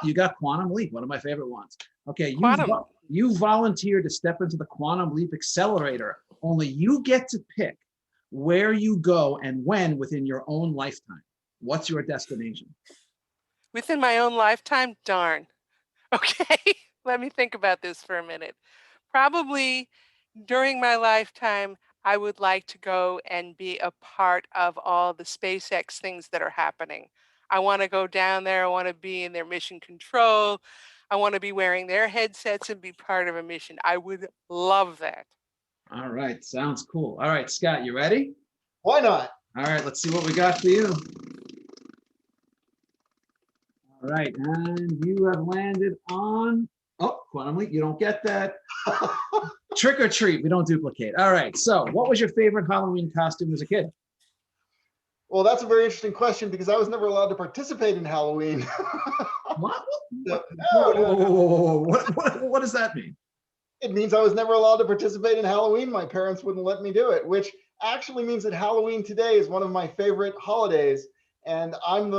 you got Quantum Leap, one of my favorite ones. Okay, you volunteered to step into the Quantum Leap Accelerator. Only you get to pick where you go and when within your own lifetime. What's your destination? Within my own lifetime? Darn. Okay, let me think about this for a minute. Probably during my lifetime, I would like to go and be a part of all the SpaceX things that are happening. I want to go down there. I want to be in their mission control. I want to be wearing their headsets and be part of a mission. I would love that. All right, sounds cool. All right, Scott, you ready? Why not? All right, let's see what we got for you. All right, and you have landed on, Quantum Leap, you don't get that. Trick or Treat, we don't duplicate. All right, so what was your favorite Halloween costume as a kid? Well, that's a very interesting question because I was never allowed to participate in Halloween. What? No. What does that mean? It means I was never allowed to participate in Halloween. My parents wouldn't let me do it, which actually means that Halloween today is one of my favorite holidays. And on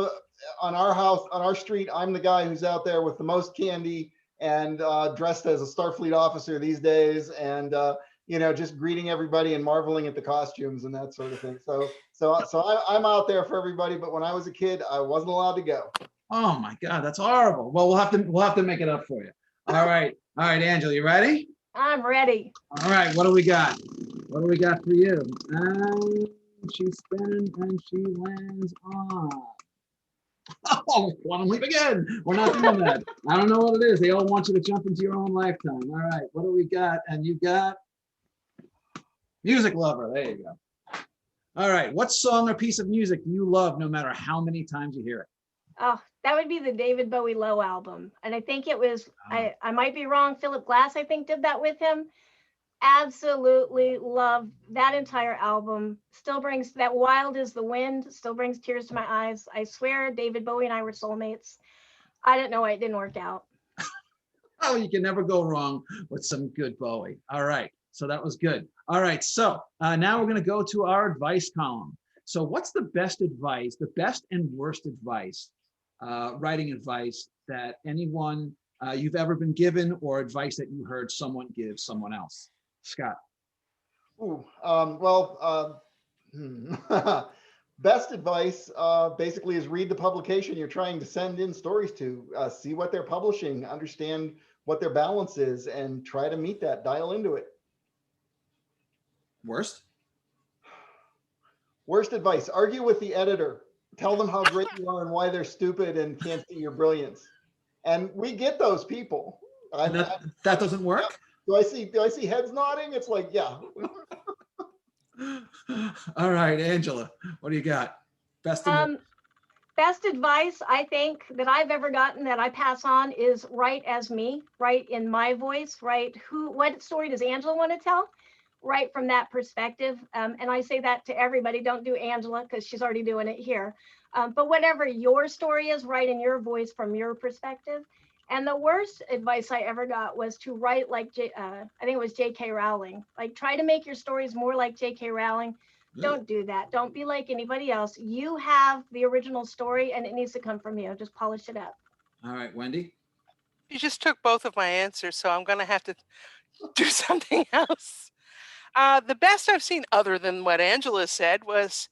our street, I'm the guy who's out there with the most candy and dressed as a Starfleet officer these days, and just greeting everybody and marveling at the costumes and that sort of thing. So I'm out there for everybody. But when I was a kid, I wasn't allowed to go. Oh my God, that's horrible. Well, we'll have to make it up for you. All right, Angela, you ready? I'm ready. All right, what do we got? What do we got for you? And she's spinning and she lands on. Oh, Quantum Leap again. We're not doing that. I don't know what it is. They all want you to jump into your own lifetime. All right, what do we got? And you got Music Lover. There you go. All right, what song or piece of music do you love no matter how many times you hear it? Oh, that would be the David Bowie Low album. And I think it was, I might be wrong, Philip Glass, I think, did that with him. Absolutely love that entire album. Still brings that Wild as the Wind, still brings tears to my eyes. I swear David Bowie and I were soulmates. I didn't know it didn't work out. Oh, you can never go wrong with some good Bowie. All right, so that was good. All right, so now we're going to go to our advice column. So what's the best advice, the best and worst advice, writing advice that anyone you've ever been given, or advice that you heard someone give someone else? Scott. Ooh, best advice basically is read the publication you're trying to send in stories to, see what they're publishing, understand what their balance is, and try to meet that, dial into it. Worst? Worst advice, argue with the editor. Tell them how great you are and why they're stupid and can't see your brilliance. And we get those people. That doesn't work? Do I see heads nodding? It's like, yeah. All right, Angela, what do you got? Best advice I think that I've ever gotten that I pass on is write as me, write in my voice, write what story does Angela want to tell? Right from that perspective. And I say that to everybody, don't do Angela because she's already doing it here. But whatever your story is, write in your voice from your perspective. And the worst advice I ever got was to write like, I think it was J.K. Rowling. Like, try to make your stories more like J.K. Rowling. Don't do that. Don't be like anybody else. You have the original story and it needs to come from you. Just polish it up. All right, Wendy? You just took both of my answers, so I'm going to have to do something else. The best I've seen, other than what Angela said, was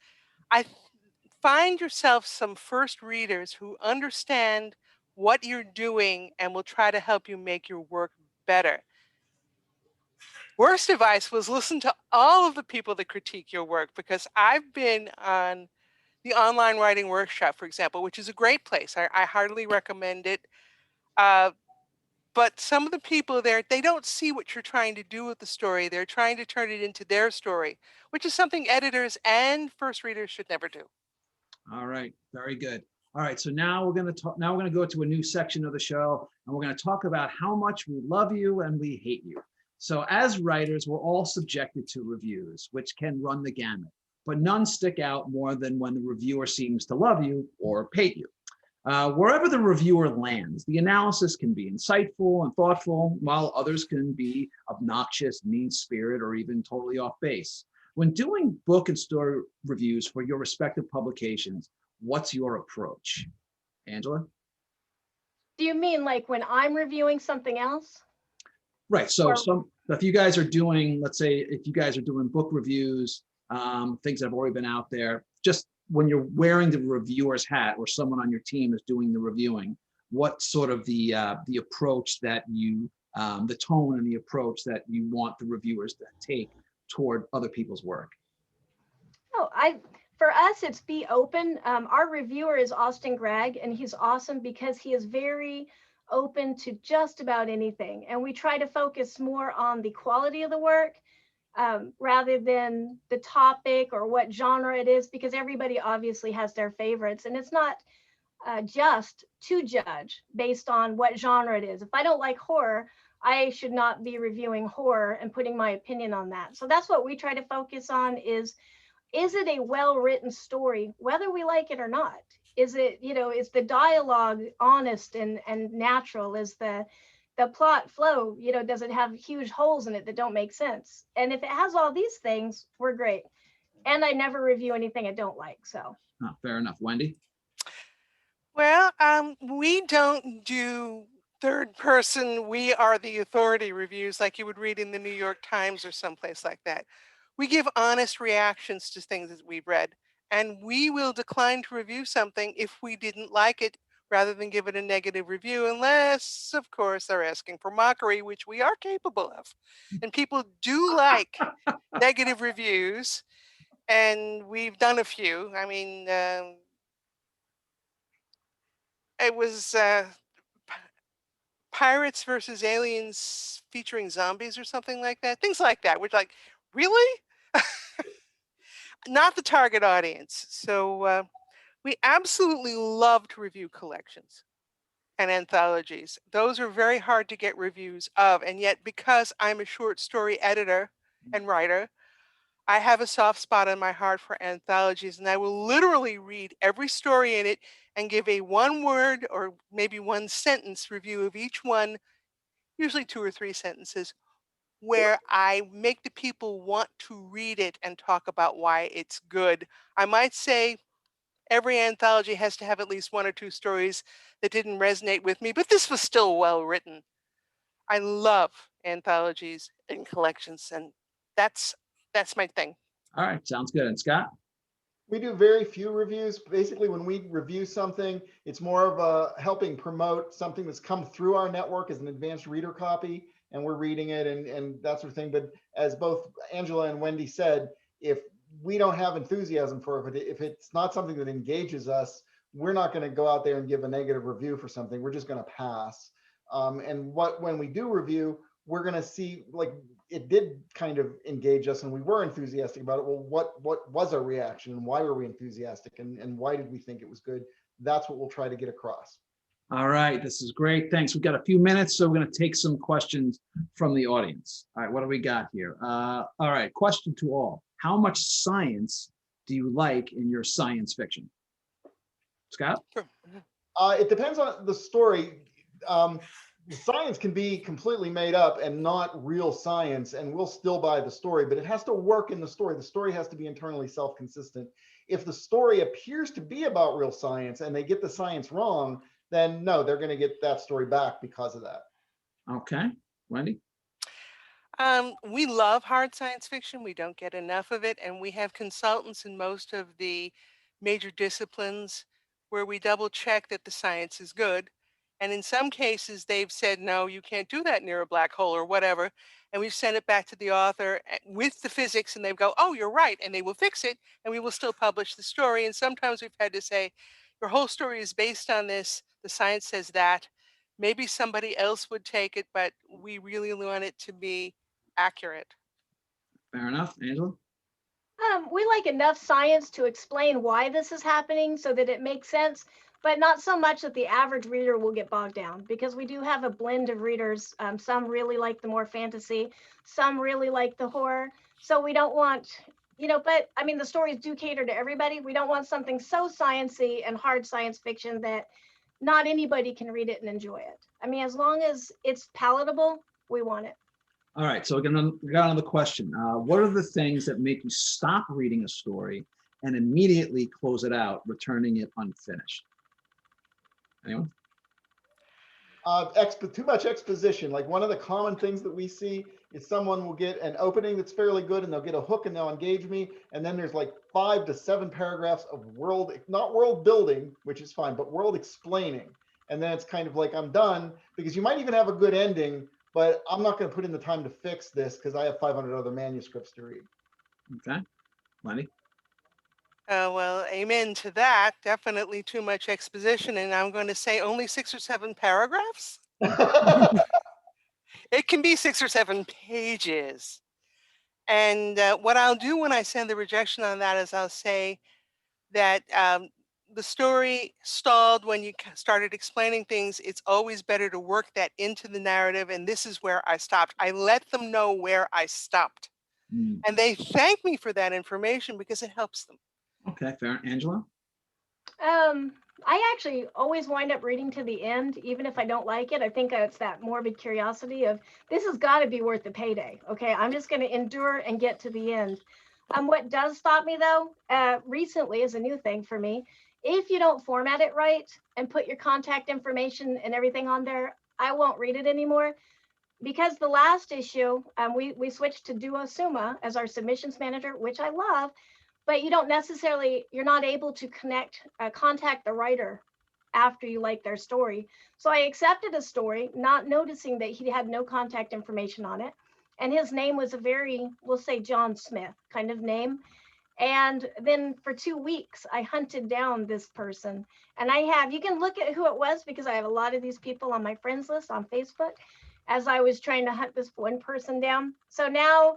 find yourself some first readers who understand what you're doing and will try to help you make your work better. Worst advice was listen to all of the people that critique your work, because I've been on the online writing workshop, for example, which is a great place. I heartily recommend it. But some of the people there, they don't see what you're trying to do with the story. They're trying to turn it into their story, which is something editors and first readers should never do. All right, very good. All right, so now we're going to talk. Now we're going to go to a new section of the show, and we're going to talk about how much we love you and we hate you. So, as writers, we're all subjected to reviews, which can run the gamut, but none stick out more than when the reviewer seems to love you or hate you. Wherever the reviewer lands, the analysis can be insightful and thoughtful, while others can be obnoxious, mean-spirited, or even totally off base. When doing book and story reviews for your respective publications, what's your approach? Angela? Do you mean like when I'm reviewing something else? Right, so Or- if you guys are doing, let's say, if you guys are doing book reviews, things that have already been out there, just when you're wearing the reviewer's hat or someone on your team is doing the reviewing, what sort of the approach that you, the tone and the approach that you want the reviewers to take toward other people's work? Oh, for us, it's be open. Our reviewer is Austin Gregg, and he's awesome because he is very open to just about anything. And we try to focus more on the quality of the work rather than the topic or what genre it is, because everybody obviously has their favorites. And it's not just to judge based on what genre it is. If I don't like horror, I should not be reviewing horror and putting my opinion on that. So that's what we try to focus on is it a well-written story, whether we like it or not? Is it, is the dialogue honest and natural? Is the plot flow, does it have huge holes in it that don't make sense? And if it has all these things, we're great. And I never review anything I don't like, so. Oh, fair enough. Wendy? Well, we don't do third person, we are the authority reviews like you would read in the New York Times or someplace like that. We give honest reactions to things that we've read, and we will decline to review something if we didn't like it rather than give it a negative review, unless, of course, they're asking for mockery, which we are capable of. And people do like negative reviews, and we've done a few. I mean, it was Pirates versus Aliens featuring zombies or something like that. Things like that, which like, really? Not the target audience. So we absolutely love to review collections and anthologies. Those are very hard to get reviews of. And yet, because I'm a short story editor and writer, I have a soft spot in my heart for anthologies, and I will literally read every story in it and give a one-word or maybe one-sentence review of each one, usually 2 or 3 sentences, where I make the people want to read it and talk about why it's good. I might say every anthology has to have at least 1 or 2 stories that didn't resonate with me, but this was still well written. I love anthologies and collections, and that's my thing. All right, sounds good. And Scott? We do very few reviews. Basically, when we review something, it's more of a helping promote something that's come through our network as an advanced reader copy, and we're reading it and that sort of thing. But as both Angela and Wendy said, if we don't have enthusiasm for it, if it's not something that engages us, we're not going to go out there and give a negative review for something. We're just going to pass. And when we do review, we're going to see, like, it did kind of engage us and we were enthusiastic about it. Well, what was our reaction and why were we enthusiastic and why did we think it was good? That's what we'll try to get across. All right, this is great. Thanks. We've got a few minutes, so we're going to take some questions from the audience. All right, what do we got here? All right, question to all. How much science do you like in your science fiction? Scott? It depends on the story. Science can be completely made up and not real science, and we'll still buy the story, but it has to work in the story. The story has to be internally self-consistent. If the story appears to be about real science and they get the science wrong, then no, they're going to get that story back because of that. Okay, Wendy? We love hard science fiction. We don't get enough of it, and we have consultants in most of the major disciplines where we double check that the science is good. And in some cases, they've said, no, you can't do that near a black hole or whatever. And we've sent it back to the author with the physics and they go, oh, you're right. And they will fix it and we will still publish the story. And sometimes we've had to say, your whole story is based on this. The science says that. Maybe somebody else would take it, but we really want it to be accurate. Fair enough. Angela? We like enough science to explain why this is happening so that it makes sense, but not so much that the average reader will get bogged down, because we do have a blend of readers. Some really like the more fantasy, some really like the horror. So we don't want, but I mean, the stories do cater to everybody. We don't want something so sciencey and hard science fiction that not anybody can read it and enjoy it. I mean, as long as it's palatable, we want it. All right, so we got another question. What are the things that make you stop reading a story and immediately close it out, returning it unfinished? Anyone? Too much exposition. Like, one of the common things that we see is someone will get an opening that's fairly good and they'll get a hook and they'll engage me. And then there's like 5 to 7 paragraphs of not world building, which is fine, but world explaining. And then it's kind of like, I'm done, because you might even have a good ending, but I'm not going to put in the time to fix this because I have 500 other manuscripts to read. Okay. Lenny? Well, amen to that. Definitely too much exposition. And I'm going to say only 6 or 7 paragraphs. It can be 6 or 7 pages. And what I'll do when I send the rejection on that is I'll say that the story stalled when you started explaining things. It's always better to work that into the narrative. And this is where I stopped. I let them know where I stopped. And they thank me for that information because it helps them. Okay, fair. Angela? I actually always wind up reading to the end, even if I don't like it. I think it's that morbid curiosity of, this has got to be worth the payday. Okay, I'm just going to endure and get to the end. What does stop me though, recently is a new thing for me. If you don't format it right and put your contact information and everything on there, I won't read it anymore. Because the last issue, we switched to Duo Suma as our submissions manager, which I love, but you're not able to contact the writer after you like their story. So I accepted a story, not noticing that he had no contact information on it. And his name was a very, we'll say John Smith kind of name. And then for 2 weeks, I hunted down this person. And you can look at who it was because I have a lot of these people on my friends list on Facebook as I was trying to hunt this one person down. So now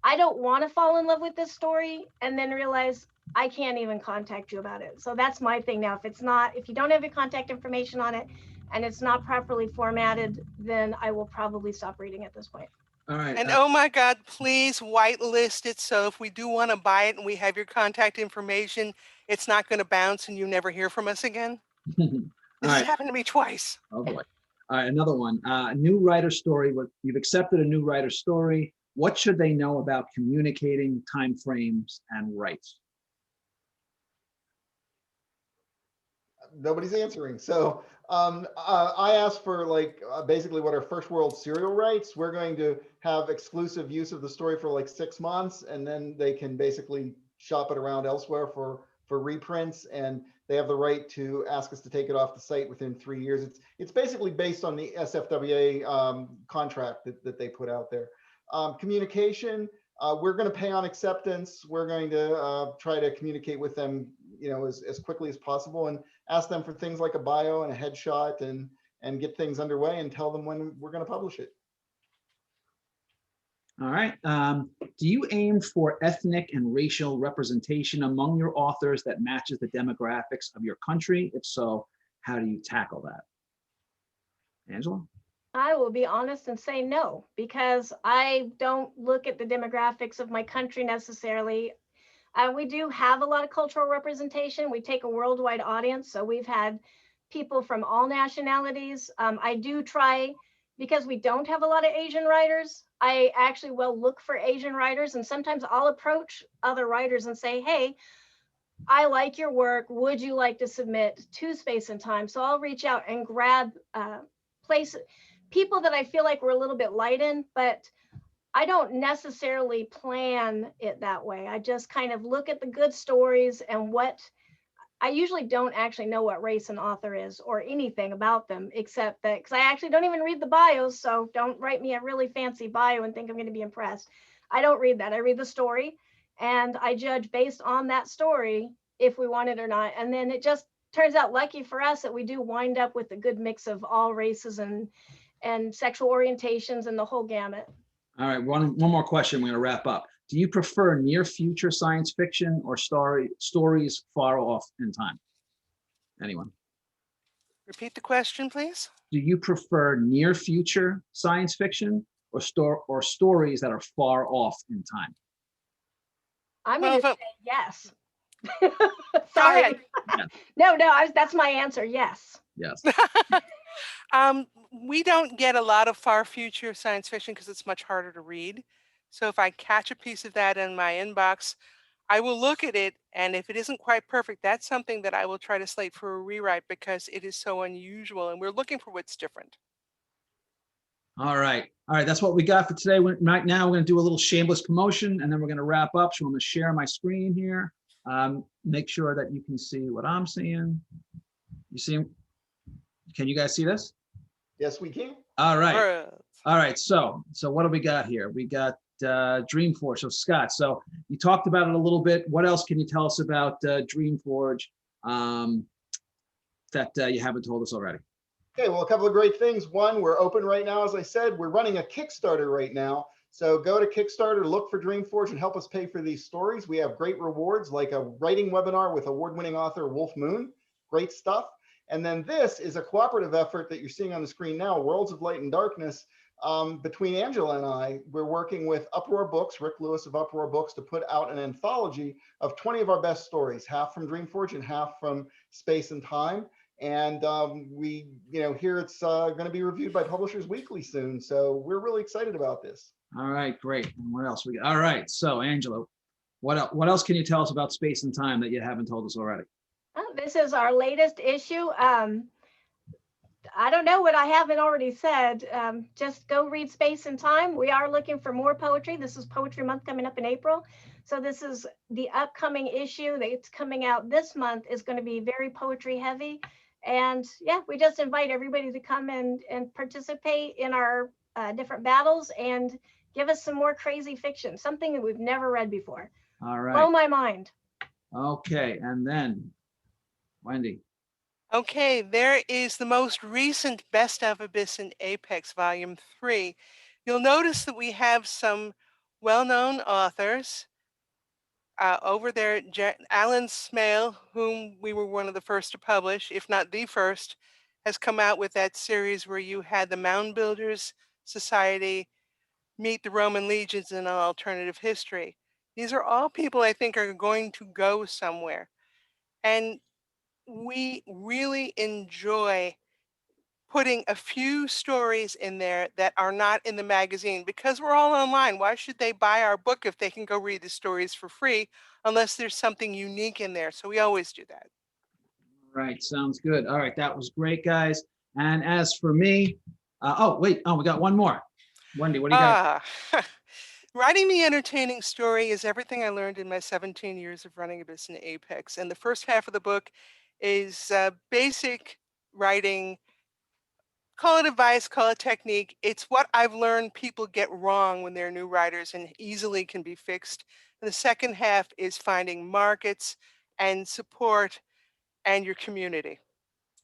I don't want to fall in love with this story and then realize I can't even contact you about it. So that's my thing now. If you don't have your contact information on it and it's not properly formatted, then I will probably stop reading at this point. All right. And oh my God, please whitelist it. So if we do want to buy it and we have your contact information, it's not going to bounce and you never hear from us again. This has happened to me twice. Oh boy. All right, another one. New writer story. You've accepted a new writer story. What should they know about communicating, timeframes, and rights? Nobody's answering. So I asked for basically what are first world serial rights. We're going to have exclusive use of the story for like 6 months, and then they can basically shop it around elsewhere for reprints, and they have the right to ask us to take it off the site within 3 years. It's basically based on the SFWA contract that they put out there. Communication, we're going to pay on acceptance. We're going to try to communicate with them, as quickly as possible, and ask them for things like a bio and a headshot, and get things underway and tell them when we're going to publish it. All right. Do you aim for ethnic and racial representation among your authors that matches the demographics of your country? If so, how do you tackle that? Angela? I will be honest and say no, because I don't look at the demographics of my country necessarily. We do have a lot of cultural representation. We take a worldwide audience, so we've had people from all nationalities. I do try, because we don't have a lot of Asian writers, I actually will look for Asian writers, and sometimes I'll approach other writers and say, hey, I like your work. Would you like to submit to Space and Time? So I'll reach out and grab people that I feel like we're a little bit light in, but I don't necessarily plan it that way. I just kind of look at the good stories and what I usually don't actually know what race an author is or anything about them, except that, because I actually don't even read the bios, so don't write me a really fancy bio and think I'm going to be impressed. I don't read that. I read the story, and I judge based on that story if we want it or not. And then it just turns out lucky for us that we do wind up with a good mix of all races and sexual orientations and the whole gamut. All right, one more question. We're going to wrap up. Do you prefer near future science fiction or stories far off in time? Anyone? Repeat the question, please. Do you prefer near future science fiction or stories that are far off in time? I'm going to say yes. Sorry. Sorry. No, that's my answer. Yes. Yes. We don't get a lot of far future science fiction because it's much harder to read. So if I catch a piece of that in my inbox, I will look at it, and if it isn't quite perfect, that's something that I will try to slate for a rewrite because it is so unusual, and we're looking for what's different. All right. That's what we got for today. Right now, we're going to do a little shameless promotion, and then we're going to wrap up. So I'm going to share my screen here. Make sure that you can see what I'm seeing. You see? Can you guys see this? Yes, we can. All right. All right. So what do we got here? We got DreamForge. So Scott, so you talked about it a little bit. What else can you tell us about DreamForge that you haven't told us already? Okay, well, a couple of great things. One, we're open right now. As I said, we're running a Kickstarter right now. So go to Kickstarter, look for DreamForge, and help us pay for these stories. We have great rewards, like a writing webinar with award-winning author Wolf Moon. Great stuff. And then this is a cooperative effort that you're seeing on the screen now, Worlds of Light and Darkness, between Angela and I. We're working with Uproar Books, Rick Lewis of Uproar Books, to put out an anthology of 20 of our best stories, half from DreamForge and half from Space and Time. And we, here it's going to be reviewed by Publishers Weekly soon. So we're really excited about this. All right, great. And what else we got? All right, so Angela, what else can you tell us about Space and Time that you haven't told us already? This is our latest issue. I don't know what I haven't already said. Just go read Space and Time. We are looking for more poetry. This is Poetry Month coming up in April. So this is the upcoming issue that's coming out this month is going to be very poetry heavy. And yeah, we just invite everybody to come and participate in our different battles and give us some more crazy fiction, something that we've never read before. All right. Blow my mind. Okay, and then Wendy. Okay, there is the most recent Best of Abyss and Apex, Volume 3. You'll notice that we have some well-known authors over there. Alan Smale, whom we were one of the first to publish, if not the first, has come out with that series where you had the Mound Builders Society meet the Roman legions in an alternative history. These are all people I think are going to go somewhere. And we really enjoy putting a few stories in there that are not in the magazine because we're all online. Why should they buy our book if they can go read the stories for free unless there's something unique in there? So we always do that. Right, sounds good. All right, that was great, guys. And as for me, we got one more. Wendy, what do you got? Writing the entertaining story is everything I learned in my 17 years of running Abyss and Apex. And the first half of the book is basic writing. Call it advice, call it technique. It's what I've learned people get wrong when they're new writers and easily can be fixed. And the second half is finding markets and support and your community.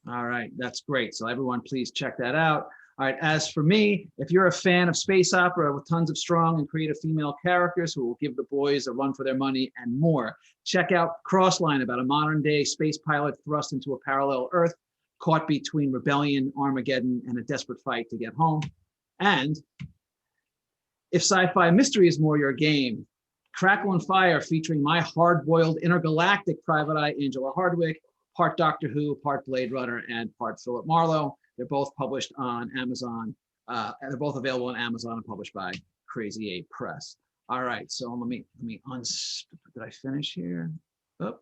All right, that's great. So everyone, please check that out. All right, as for me, if you're a fan of space opera with tons of strong and creative female characters who will give the boys a run for their money and more, check out Crossline, about a modern day space pilot thrust into a parallel Earth, caught between rebellion, Armageddon, and a desperate fight to get home. And if sci-fi mystery is more your game, Crackle and Fire, featuring my hard-boiled intergalactic private eye, Angela Hardwick, part Doctor Who, part Blade Runner, and part Philip Marlowe. They're both published on Amazon. And they're both available on Amazon and published by Crazy 8 Press. All right, so let me did I finish here? Oh,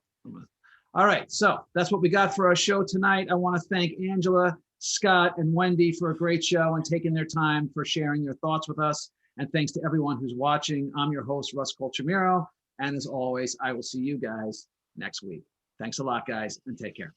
all right, so that's what we got for our show tonight. I want to thank Angela, Scott, and Wendy for a great show and taking their time for sharing their thoughts with us. And thanks to everyone who's watching. I'm your host, Russ Colchamiro. And as always, I will see you guys next week. Thanks a lot, guys, and take care.